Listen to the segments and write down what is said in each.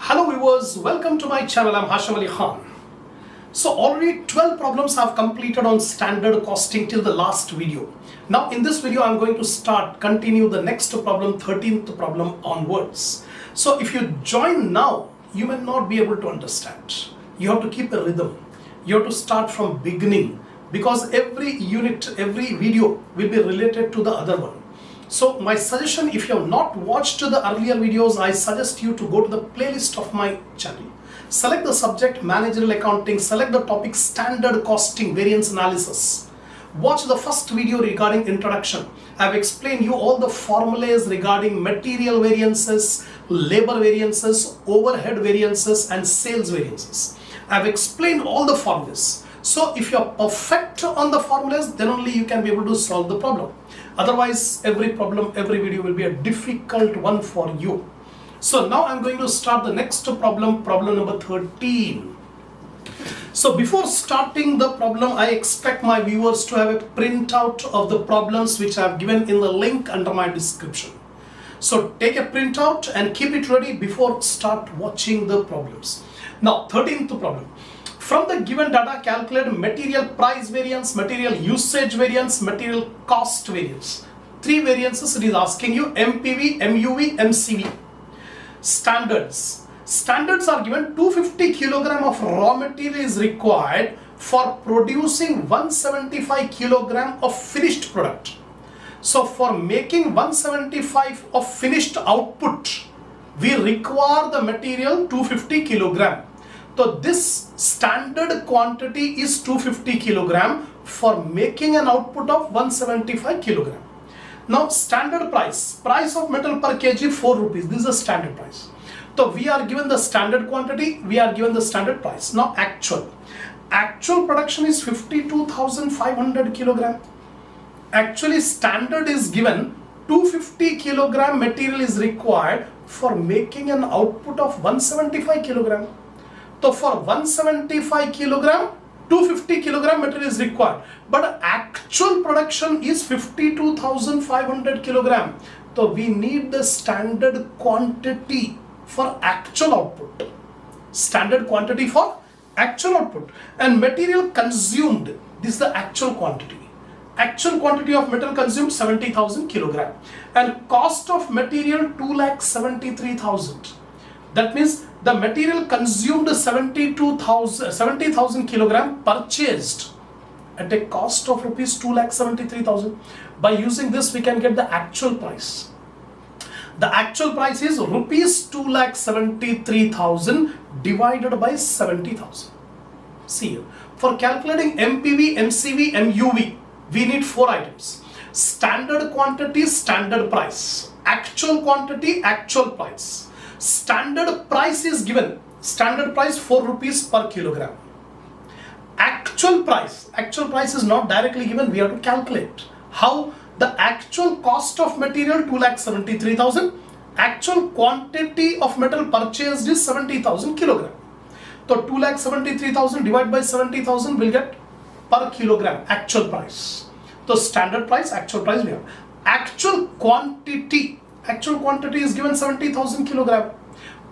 Hello viewers, welcome to my channel. I'm Hasham Ali Khan. So already 12 problems I've completed on standard costing till the last video. Now in this video I'm going to continue the next problem, 13th problem onwards. So if you join now, you may not be able to understand. You have to keep a rhythm. You have to start from beginning because every unit, every video will be related to the other one. So my suggestion, if you have not watched the earlier videos, I suggest you to go to the playlist of my channel. Select the subject Managerial Accounting, select the topic Standard Costing, Variance Analysis. Watch the first video regarding introduction. I have explained you all the formulas regarding material variances, labor variances, overhead variances and sales variances. I have explained all the formulas. So if you are perfect on the formulas, then only you can be able to solve the problem. Otherwise, every problem, every video will be a difficult one for you. So now I'm going to start the next problem, problem number 13. So before starting the problem, I expect my viewers to have a printout of the problems which I have given in the link under my description. So take a printout and keep it ready before start watching the problems. Now 13th problem. From the given data, calculate material price variance, material usage variance, material cost variance. Three variances it is asking you: MPV, MUV, MCV. Standards. Standards are given 250 kg of raw material is required for producing 175 kg of finished product. So for making 175 of finished output, we require the material 250 kg. So this standard quantity is 250 kg for making an output of 175 kg. Now standard price of metal per kg 4 rupees. This is the standard price. So we are given the standard quantity, we are given the standard price. Now actual production is 52,500 kg. Actually standard is given 250 kg material is required for making an output of 175 kg. So for 175 kg, 250 kg material is required. But actual production is 52,500 kg. So we need the standard quantity for actual output. Standard quantity for actual output. And material consumed, this is the actual quantity. Actual quantity of metal consumed 70,000 kg. And cost of material 2,73,000. That means the material consumed 70,000 kg purchased at a cost of rupees 2,73,000. By using this, we can get the actual price. The actual price is rupees 2,73,000 divided by 70,000. See here, for calculating MPV, MCV, MUV, we need 4 items. Standard quantity, standard price. Actual quantity, actual price. Standard price is given. Standard price 4 rupees per kilogram. Actual price is not directly given. We have to calculate. How? The actual cost of material 2,73,000. Actual quantity of metal purchased is 70,000 kilogram. So 2,73,000 divided by 70,000 will get per kilogram actual price. So standard price, actual price we have. Actual quantity is given 70,000 kg,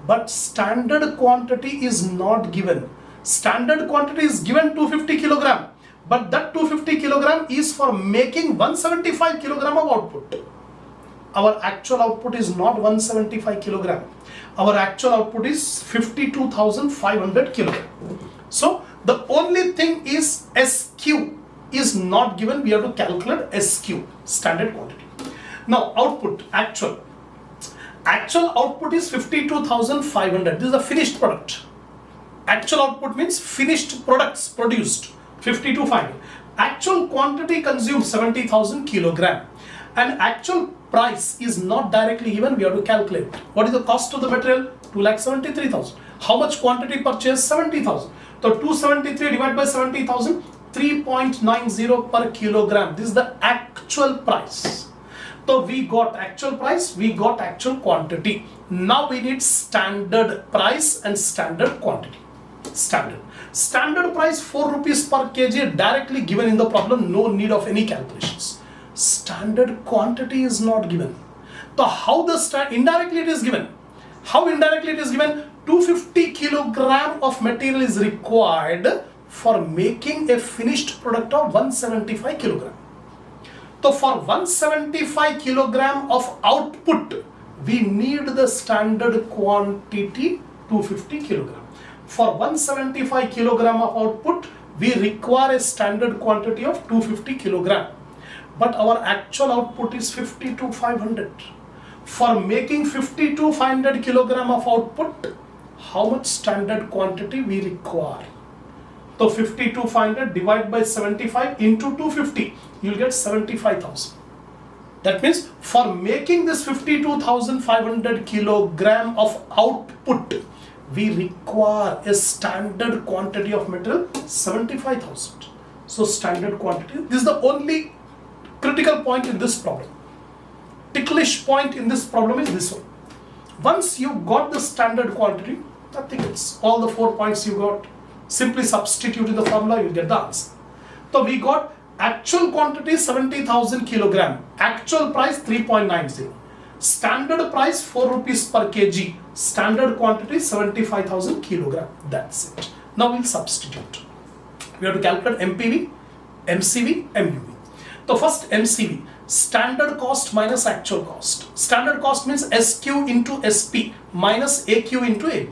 but standard quantity is not given. Standard quantity is given 250 kg, but that 250 kg is for making 175 kg of output. Our actual output is not 175 kg. Our actual output is 52,500 kg. So the only thing is SQ is not given. We have to calculate SQ, standard quantity. Now output, actual output is 52,500. This is a finished product. Actual output means finished products produced, 52,500. Actual quantity consumed 70,000 kg. And actual price is not directly given. We have to calculate. What is the cost of the material? 2,73,000. How much quantity purchased? 70,000. So 273 divided by 70,000, 3.90 per kilogram. This is the actual price. So we got actual price, we got actual quantity. Now we need standard price and standard quantity. Standard price 4 rupees per kg directly given in the problem, no need of any calculations. Standard quantity is not given. So how indirectly it is given? How indirectly it is given? 250 kilogram of material is required for making a finished product of 175 kilogram. So for 175 kilogram of output, we need the standard quantity 250 kilogram. For 175 kilogram of output, we require a standard quantity of 250 kilogram. But our actual output is 52,500. For making 52,500 kilogram of output, how much standard quantity we require? So 52,500 divided by 75 into 250, you'll get 75,000. That means for making this 52,500 kilogram of output, we require a standard quantity of material 75,000. So standard quantity, this is the only critical point in this problem. Ticklish point in this problem is this one. Once you got the standard quantity, nothing else. All the 4 points you got, simply substitute in the formula, you get the answer. So we got actual quantity 70,000 kilogram, actual price 3.90, standard price 4 rupees per kg, standard quantity 75,000 kilogram. That's it. Now we'll substitute. We have to calculate MPV, MCV, MUV. So first MCV, standard cost minus actual cost. Standard cost means SQ into SP minus AQ into AP.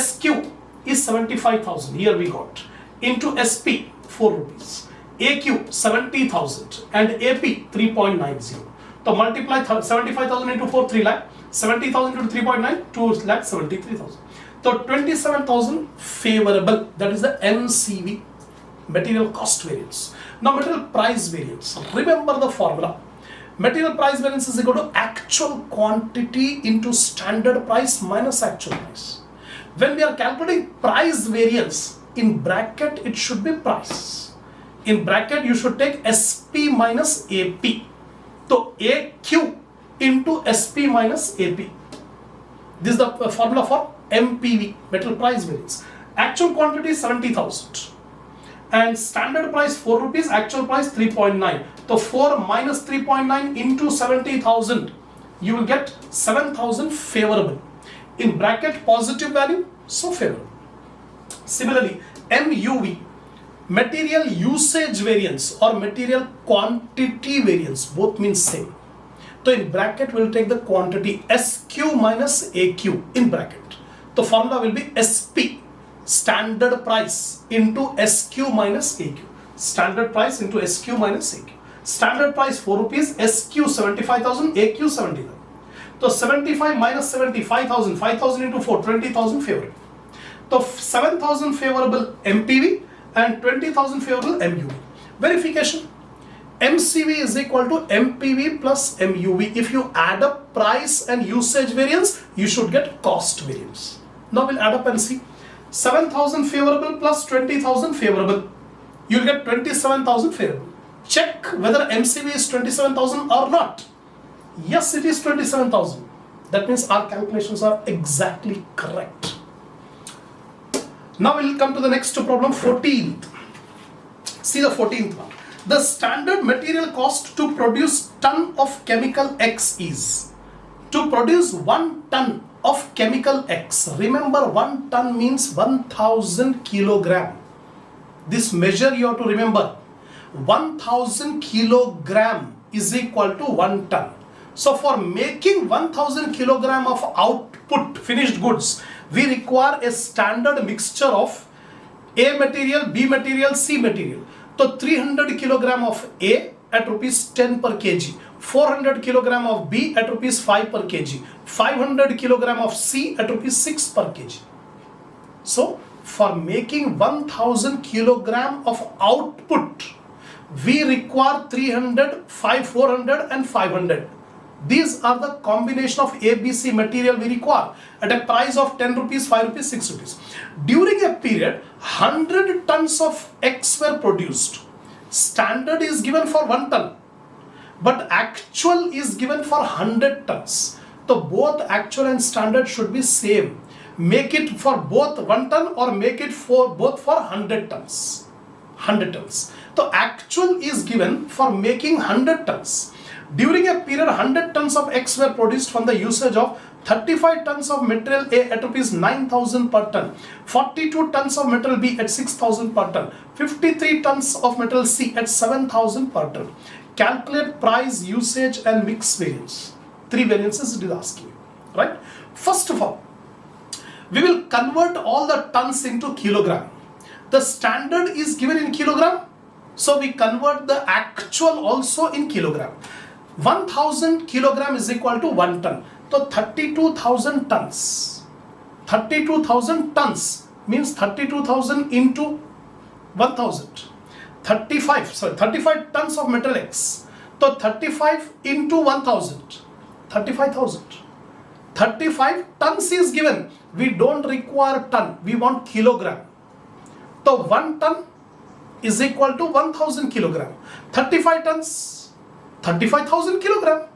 SQ is 75,000, here we got, into SP 4 rupees, AQ 70,000 and AP 3.90. So multiply 75,000 into 4, 3 lakh, 70,000 into 3.9, 2 lakh 73,000. So 27,000 favorable, that is the MCV, material cost variance. Now material price variance, remember the formula. Material price variance is equal to actual quantity into standard price minus actual price. When we are calculating price variance, in bracket it should be price. In bracket you should take SP minus AP. So AQ into SP minus AP. This is the formula for MPV, material price variance. Actual quantity is 70,000 and standard price 4 rupees, actual price 3.9. So 4 minus 3.9 into 70,000, you will get 7,000 favorable. In bracket positive value, so favorable. Similarly, MUV, material usage variance or material quantity variance, both means same. So in bracket we will take the quantity SQ minus AQ in bracket. The formula will be SP, standard price into SQ minus AQ. Standard price into SQ minus AQ. Standard price 4 rupees, SQ 75,000, AQ 70,000. So 75 minus 75,000, 5,000 into 4, 20,000 favorable. So 7,000 favorable MPV and 20,000 favorable MUV. Verification. MCV is equal to MPV plus MUV. If you add up price and usage variance, you should get cost variance. Now we'll add up and see. 7,000 favorable plus 20,000 favorable. You'll get 27,000 favorable. Check whether MCV is 27,000 or not. Yes, it is 27,000. That means our calculations are exactly correct. Now we'll come to the next problem, 14th. See the 14th one. The standard material cost to produce ton of chemical X is. To produce 1 ton of chemical X. Remember, 1 ton means 1,000 kilogram. This measure you have to remember. 1,000 kilogram is equal to 1 ton. So for making 1,000 kilogram of output, finished goods, we require a standard mixture of A material, B material, C material. So 300 kilogram of A at rupees 10 per kg, 400 kilogram of B at rupees 5 per kg, 500 kilogram of C at rupees 6 per kg. So for making 1,000 kilogram of output, we require 300, 400 and 500. These are the combination of ABC material we require at a price of 10 rupees, 5 rupees, 6 rupees. During a period, 100 tons of X were produced. Standard is given for 1 ton, but actual is given for 100 tons. So both actual and standard should be same. Make it for both 1 ton or make it for both for 100 tons. 100 tons. So actual is given for making 100 tons. During a period, 100 tons of X were produced from the usage of 35 tons of material A at rupees 9,000 per ton, 42 tons of material B at 6,000 per ton, 53 tons of material C at 7,000 per ton. Calculate price, usage and mix variance. 3 variances it is asking, right? First of all, we will convert all the tons into kilogram. The standard is given in kilogram, so we convert the actual also in kilogram. 1000 kilogram is equal to 1 ton. So 32,000 tons. 32,000 tons means 32,000 into 1000. 35 tons of metal X. So 35 into 1000. 35,000. 35 tons is given. We don't require ton. We want kilogram. So 1 ton is equal to 1000 kilogram. 35 tons, 35,000 kilogram.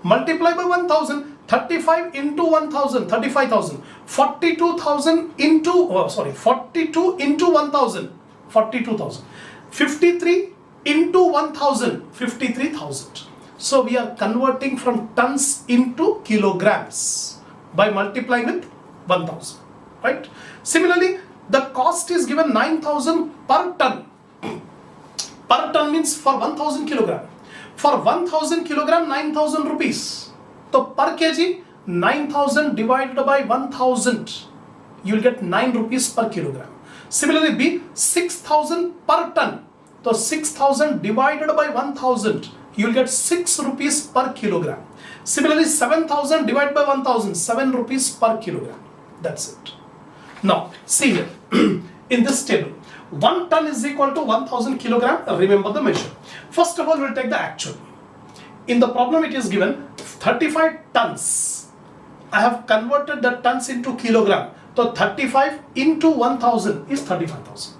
Multiply by 1000. 35 into 1000, 35,000. 42,000 into, 42 into 1000, 42,000. 53 into 1000, 53,000. So we are converting from tons into kilograms by multiplying with 1000, right? Similarly, the cost is given 9,000 per ton. Per ton means for 1000 kilogram. For 1000 kilogram, 9,000 rupees. So per kg, 9,000 divided by 1000, you will get 9 rupees per kilogram. Similarly, B, 6,000 per ton. So 6,000 divided by 1000, you will get 6 rupees per kilogram. Similarly, 7,000 divided by 1000, 7 rupees per kilogram. That's it. Now, see here, in this table, 1 ton is equal to 1000 kilogram. Remember the measure. First of all, we'll take the actual. In the problem, it is given 35 tons. I have converted the tons into kilogram. So 35 into 1000 is 35,000.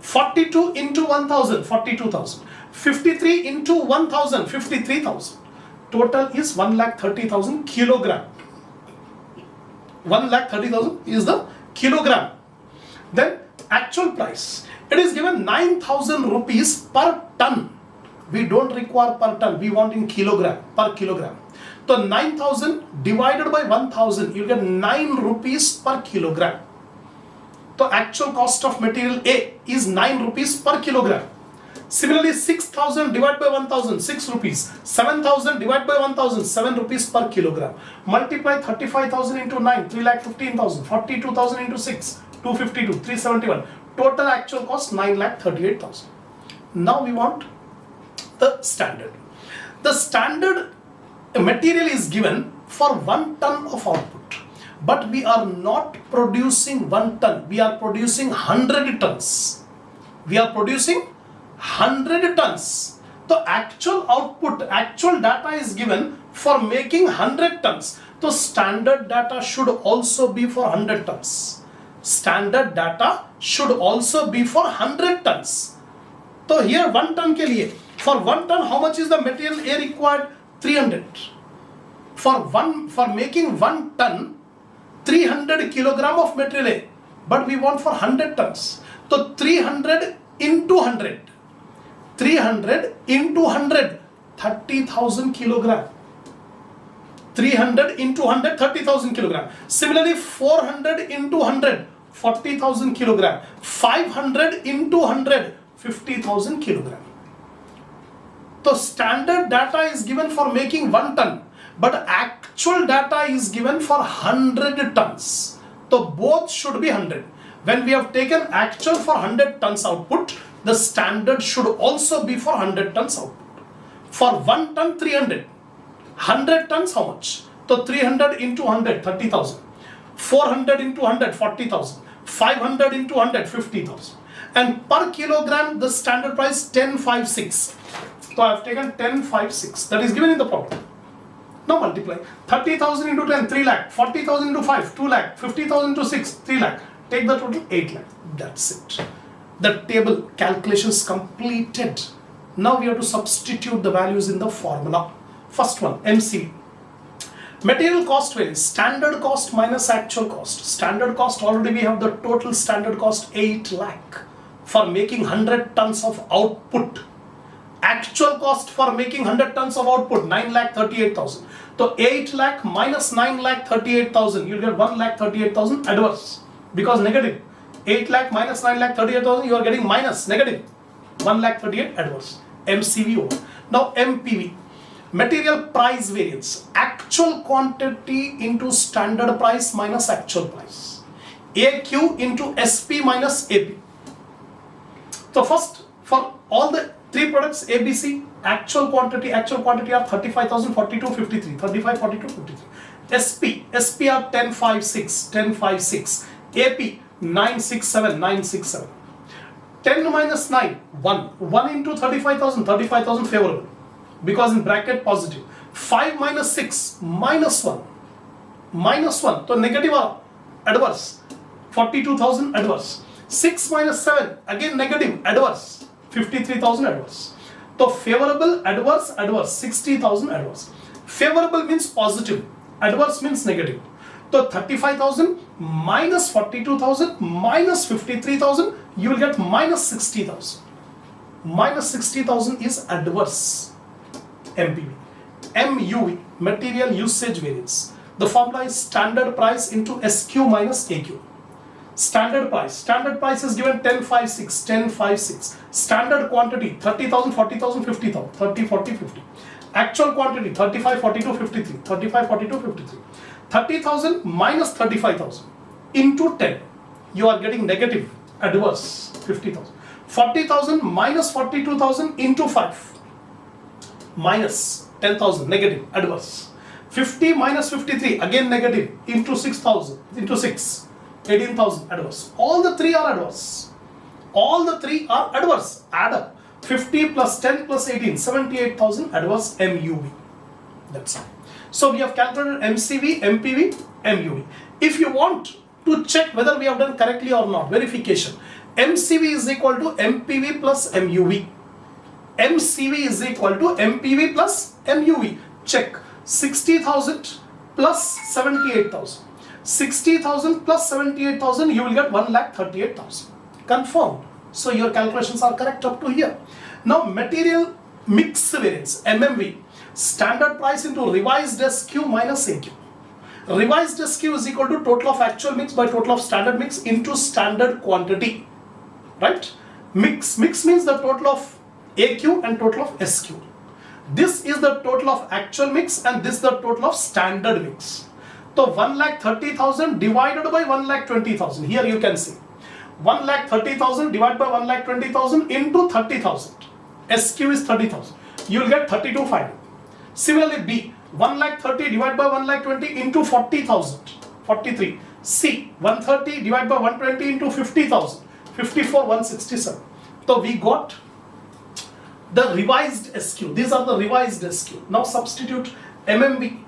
42 into 1000, 42,000. 53 into 1000, 53,000. Total is 1,30,000 kilogram. 1,30,000 is the kilogram. Then actual price. It is given 9,000 rupees per ton. We don't require per ton. We want in kilogram, per kilogram. So 9,000 divided by 1000, you get 9 rupees per kilogram. So actual cost of material A is 9 rupees per kilogram. Similarly, 6,000 divided by 1000, 6 rupees. 7,000 divided by 1000, 7 rupees per kilogram. Multiply 35,000 into 9, 3,15,000. 42,000 into 6, 252, 371. Total actual cost 9,38,000. Now we want the standard. The standard material is given for 1 ton of output, but we are not producing 1 ton. We are producing 100 tons. We are producing 100 tons. The actual output, actual data is given for making 100 tons. So standard data should also be for 100 tons. Standard data should also be for 100 tons. So here 1 ton ke liye, for 1 ton how much is the material A required? 300. For making 1 ton, 300 kilogram of material A, but we want for 100 tons. So 300 into 100. 300 into 100, 30,000 kilogram. 300 into 100, 30,000 kilogram. Similarly, 400 into 100, 40,000 kilogram. 500 into 100, 50,000 kilogram. So standard data is given for making 1 ton, but actual data is given for 100 tons. So both should be 100. When we have taken actual for 100 tons output, the standard should also be for 100 tons output. For 1 ton, 300. 100 tons, how much? So 300 into 100, 30,000. 400 into 100, 40,000. 500 into 100, 50,000. And per kilogram, the standard price 1056. So I have taken 1056. That is given in the problem. Now multiply. 30,000 into 10, 3 lakh. 40,000 into 5, 2 lakh. 50,000 into 6, 3 lakh. Take the total, 8 lakh. That's it. The table calculations completed. Now we have to substitute the values in the formula. First one, MCV. Material cost variance, standard cost minus actual cost. Standard cost, already we have the total standard cost 8 lakh for making 100 tons of output. Actual cost for making 100 tons of output 9,38,000. So 8 lakh minus 9,38,000, you'll get 1,38,000 adverse because negative. 8 lakh minus 9,38,000, you are getting minus negative 1,38,000 adverse. MCV over. Now MPV, material price variance, actual quantity into standard price minus actual price. AQ into SP minus AP. So first, for all the three products ABC, actual quantity are 35,000, 42, 53, 35, 42, 53. SP are 10, 5, 6, 10, 5, 6. AP 9, 6, 7, 9, 6, 7. 10 minus 9, 1. 1 into 35,000, 35,000 favorable because in bracket positive. 5 minus 6, minus 1. Minus 1, so negative or adverse. 42,000 adverse. 6 minus 7, again negative, adverse. 53,000 adverse. So favorable, adverse, adverse, 60,000 adverse. Favorable means positive, adverse means negative. So 35,000 minus 42,000 minus 53,000, you will get minus 60,000. Minus 60,000 is adverse MPV. MUV, material usage variance. The formula is standard price into SQ minus AQ. Standard price is given 10, 5, 6, 10, 5, 6. Standard quantity 30,000, 40,000, 50,000, 30, 40, 50. Actual quantity 35, 42, 53, 35, 42, 53. 30,000 minus 35,000 into 10, you are getting negative, adverse, 50,000. 40,000 minus 42,000 into 5, minus 10,000, negative, adverse. 50 minus 53, again negative, into 6,000, into 6, 18,000, adverse. All the three are adverse. All the three are adverse. Add up. 50 plus 10 plus 18, 78,000 adverse MUV. That's all. So we have calculated MCV, MPV, MUV. If you want to check whether we have done correctly or not, verification. MCV is equal to MPV plus MUV. MCV is equal to MPV plus MUV. Check. 60,000 plus 78,000. 60,000 plus 78,000, you will get 1,38,000. Confirmed. So your calculations are correct up to here. Now material mix variance, MMV. Standard price into revised SQ minus AQ. Revised SQ is equal to total of actual mix by total of standard mix into standard quantity. Right? Mix means the total of AQ and total of SQ. This is the total of actual mix and this is the total of standard mix. So 1,30,000 divided by 1,20,000. Here you can see 1,30,000 divided by 1,20,000 into 30,000. SQ is 30,000. You will get 32,500. Similarly, B 1,30,000 divided by 1,20,000 into 40,000. 43. C 130 divided by 120 into 50,000. 54,167. So we got the revised SQ. These are the revised SQ. Now substitute MMV,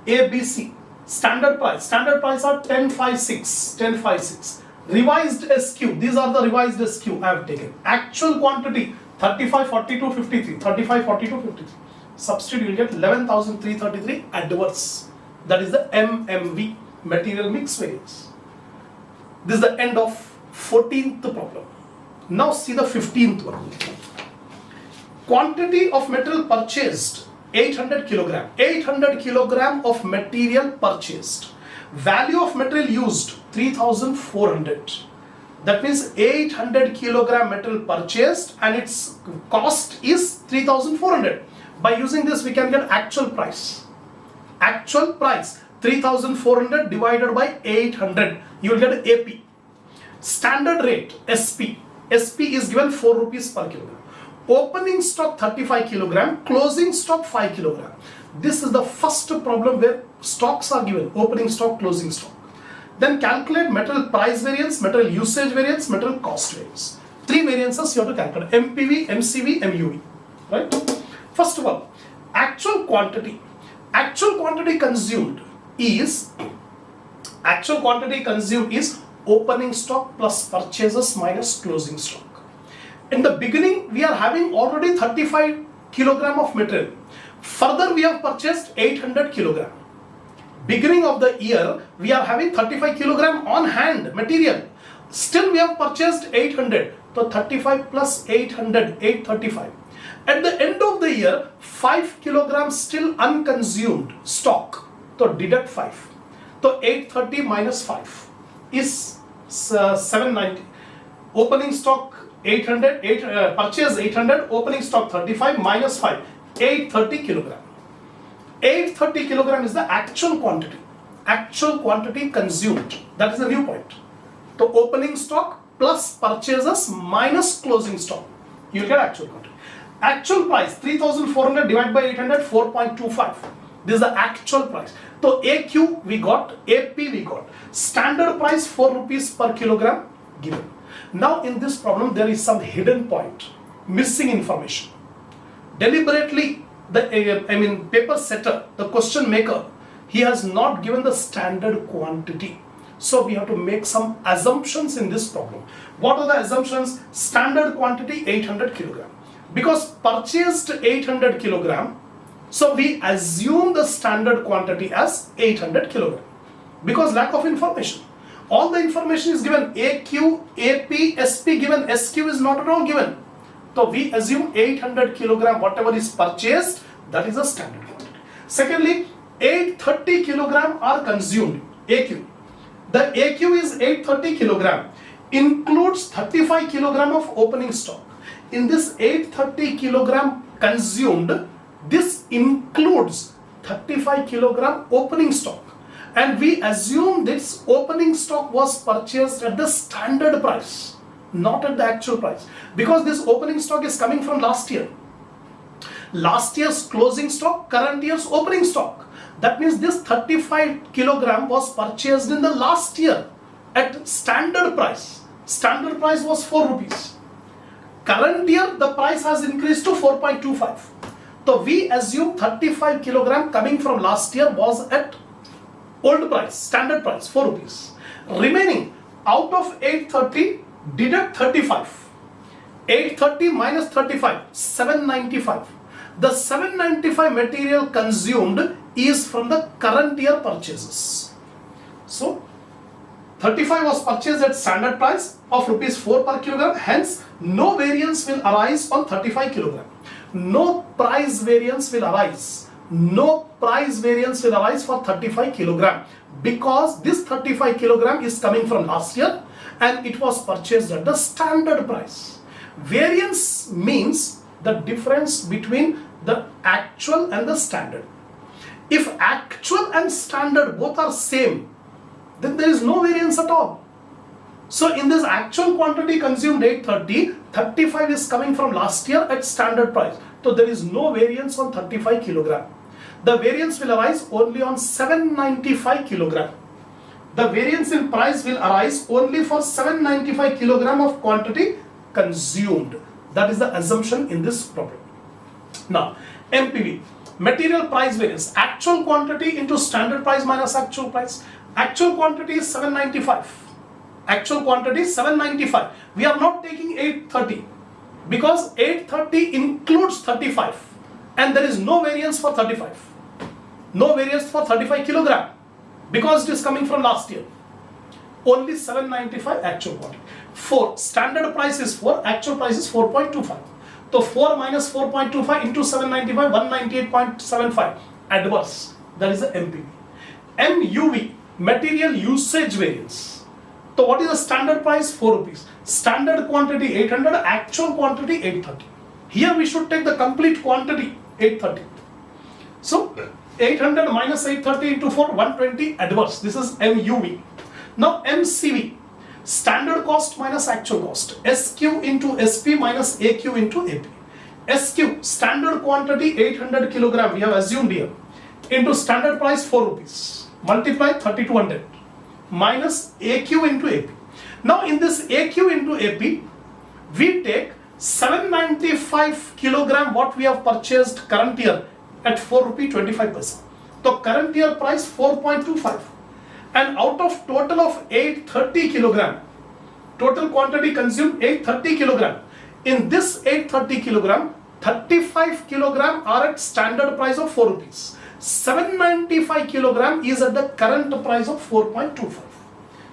ABC. Standard price are 1056, 1056. Revised SQ, these are the revised SQ I have taken. Actual quantity 35, 42, 53, 35, 42, 53. Substitute, you will get 11,333 adverse. That is the MMV, material mix variance. This is the end of 14th problem. Now see the 15th one. Quantity of material purchased 800 kilogram. 800 kilogram of material purchased. Value of material used 3,400. That means 800 kilogram material purchased and its cost is 3,400. By using this we can get actual price. Actual price 3,400 divided by 800. You will get AP. Standard rate SP. SP is given 4 rupees per kilogram. Opening stock 35 kilogram, closing stock 5 kilogram. This is the first problem where stocks are given, opening stock, closing stock. Then calculate material price variance, material usage variance, material cost variance. 3 variances you have to calculate: MPV, MCV, MUV. Right? First of all, actual quantity. Actual quantity consumed is opening stock plus purchases minus closing stock. In the beginning, we are having already 35 kilogram of material. Further, we have purchased 800 kilogram. Beginning of the year, we are having 35 kilogram on hand material. Still, we have purchased 800. So 35 plus 800, 835. At the end of the year, 5 kilograms still unconsumed stock. So deduct 5. So 830 minus 5 is 790. Opening stock 800, purchase 800, opening stock 35 minus 5, 830 kilogram. 830 kilogram is the actual quantity consumed. That is the new point. So opening stock plus purchases minus closing stock, you will get actual quantity. Actual price 3400 divided by 800, 4.25. This is the actual price. So AQ we got, AP we got. Standard price 4 rupees per kilogram given. Now in this problem there is some hidden point, missing information. Deliberately the paper setter, the question maker, he has not given the standard quantity. So we have to make some assumptions in this problem. What are the assumptions? Standard quantity 800 kilogram. Because purchased 800 kilogram, so we assume the standard quantity as 800 kilogram. Because lack of information. All the information is given, AQ, AP, SP given, SQ is not at all given. So we assume 800 kilogram, whatever is purchased, that is a standard quantity. Secondly, 830 kilogram are consumed, AQ. The AQ is 830 kilogram, includes 35 kilogram of opening stock. In this 830 kilogram consumed, this includes 35 kilogram opening stock. And we assume this opening stock was purchased at the standard price, not at the actual price. Because this opening stock is coming from last year. Last year's closing stock, current year's opening stock. That means this 35 kilogram was purchased in the last year at standard price. Standard price was 4 rupees. Current year the price has increased to 4.25. So we assume 35 kilogram coming from last year was at old price, standard price, 4 rupees. Remaining out of 830, deduct 35. 830 minus 35, 795. The 795 material consumed is from the current year purchases. So 35 was purchased at standard price of rupees 4 per kilogram. Hence, no variance will arise on 35 kilogram. No price variance will arise. No price variance will arise for 35 kilogram because this 35 kilogram is coming from last year and it was purchased at the standard price. Variance means the difference between the actual and the standard. If actual and standard both are same, then there is no variance at all. So in this actual quantity consumed 830, 35 is coming from last year at standard price. So there is no variance on 35 kilogram. The variance will arise only on 795 kilogram. The variance in price will arise only for 795 kilogram of quantity consumed. That is the assumption in this problem. Now, MPV, material price variance, actual quantity into standard price minus actual price. Actual quantity is 795. Actual quantity is 795. We are not taking 830 because 830 includes 35 and there is no variance for 35. No variance for 35 kilogram because it is coming from last year. Only 795 actual quantity. 4, standard price is 4, actual price is 4.25. So 4 minus 4.25 into 795, 198.75 adverse. That is the MPV. MUV, material usage variance. So what is the standard price? 4 rupees. Standard quantity 800, actual quantity 830. Here we should take the complete quantity 830. So 800 minus 830 into 4, 120 adverse. This is MUV. Now MCV, standard cost minus actual cost. SQ into SP minus AQ into AP. SQ, standard quantity 800 kilogram, we have assumed here, into standard price 4 rupees. Multiply 3200 minus AQ into AP. Now in this AQ into AP, we take 795 kilogram what we have purchased current year at 4 rupee 25 paisa. So current year price 4.25. And out of total of 830 kilogram, total quantity consumed 830 kilogram. In this 830 kilogram, 35 kilogram are at standard price of 4 rupees. 795 kilogram is at the current price of 4.25.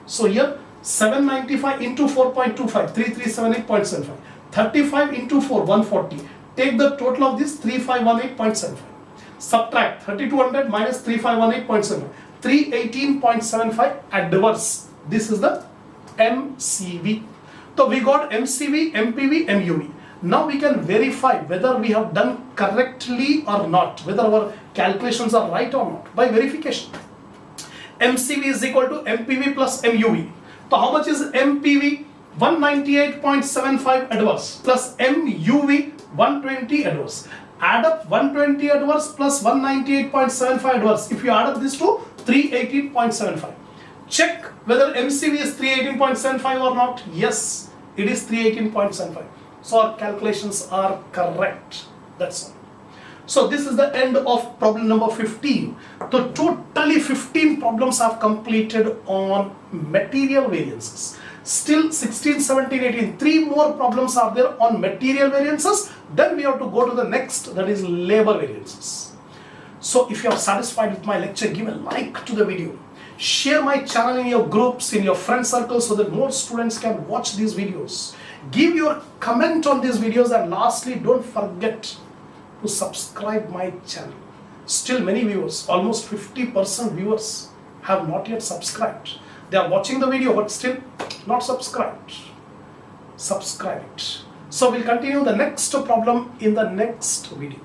So here 795 into 4.25, 3378.75. 35 into 4, 140. Take the total of this 3518.75. Subtract 3200 minus 3518.75. 318.75 adverse. This is the MCV. So we got MCV, MPV, MUV. Now we can verify whether we have done correctly or not, whether our calculations are right or not by verification. MCV is equal to MPV plus MUV. So how much is MPV? 198.75 adverse plus MUV 120 adverse. Add up 120 adverse plus 198.75 adverse. If you add up this to 318.75. Check whether MCV is 318.75 or not. Yes, it is 318.75. So our calculations are correct. That's all. So this is the end of problem number 15. So totally 15 problems I've completed on material variances. Still 16, 17, 18, 3 more problems are there on material variances. Then we have to go to the next, that is labor variances. So if you are satisfied with my lecture, give a like to the video. Share my channel in your groups, in your friend circle, so that more students can watch these videos. Give your comment on these videos, and lastly, don't forget to subscribe my channel. Still many viewers, almost 50% viewers have not yet subscribed. They are watching the video but still not subscribed. Subscribe it. So we'll continue the next problem in the next video.